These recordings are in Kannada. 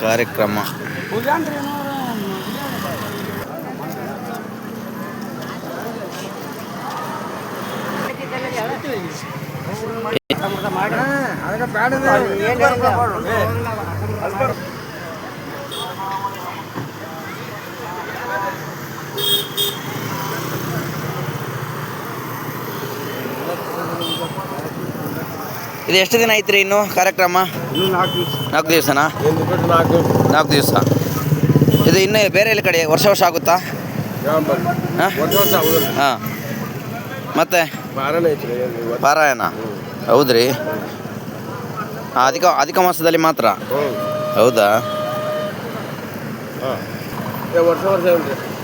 ಕಾರ್ಯಕ್ರಮ ಇದು ಎಷ್ಟು ದಿನ ಐತ್ರಿ ಇನ್ನು ಕಾರ್ಯಕ್ರಮ? 4 ದಿವಸನಾ? 4 ದಿವಸ. ಇದು ಇನ್ನು ಬೇರೆ ಎಲ್ಲ ಕಡೆ ವರ್ಷ ಆಗುತ್ತಾ? ಹಾಂ. ಮತ್ತೆ ಪಾರಾಯಣ ಹೌದ್ರಿ? ಅಧಿಕ ಮಾಸದಲ್ಲಿ ಮಾತ್ರ? ಹೌದಾ?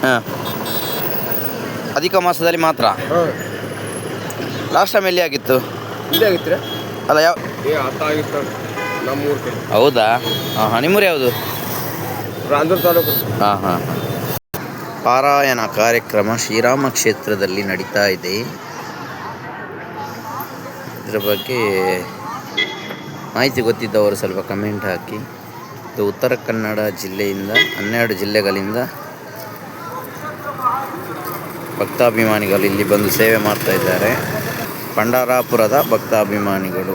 ಹಾಂ, ಅಧಿಕ ಮಾಸದಲ್ಲಿ ಮಾತ್ರ. ಲಾಸ್ಟ್ ಟೈಮ್ ಎಲ್ಲಿ ಆಗಿತ್ತು? ಅಲ್ಲ ಯಾವ? ಹೌದಾ? ಹಾಂ ಹಾಂ. ನಿಮ್ಮೂರು ಯಾವುದು? ತಾಲೂಕು. ಹಾಂ ಹಾಂ. ಪಾರಾಯಣ ಕಾರ್ಯಕ್ರಮ ಶ್ರೀರಾಮ ಕ್ಷೇತ್ರದಲ್ಲಿ ನಡೀತಾ ಇದೆ. ಇದರ ಬಗ್ಗೆ ಮಾಹಿತಿ ಗೊತ್ತಿದ್ದವರು ಸ್ವಲ್ಪ ಕಮೆಂಟ್ ಹಾಕಿ. ಇದು ಉತ್ತರ ಕನ್ನಡ ಜಿಲ್ಲೆಯಿಂದ 12 ಜಿಲ್ಲೆಗಳಿಂದ ಭಕ್ತಾಭಿಮಾನಿಗಳು ಇಲ್ಲಿ ಬಂದು ಸೇವೆ ಮಾಡ್ತಾ ಇದ್ದಾರೆ. ಪಂಡರಾಪುರದ ಭಕ್ತಾಭಿಮಾನಿಗಳು.